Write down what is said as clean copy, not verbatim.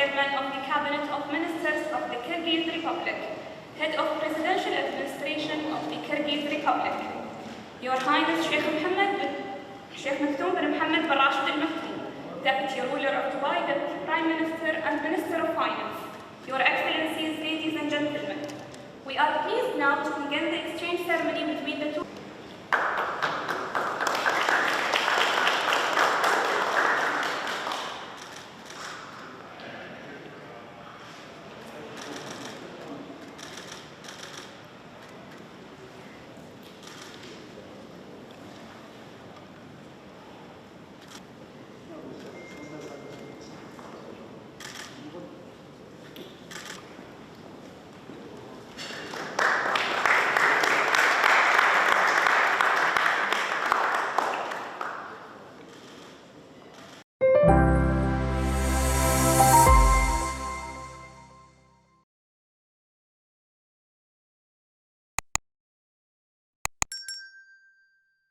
Chairman of the Cabinet of Ministers of the Kyrgyz Republic, Head of Presidential Administration of the Kyrgyz Republic, Your Highness Sheikh Maktoum bin Mohammed bin Rashid Al Maktoum, Deputy Ruler of Dubai, Deputy Prime Minister and Minister of Finance, Your Excellencies, ladies and gentlemen, we are pleased now to begin the exchange ceremony between the two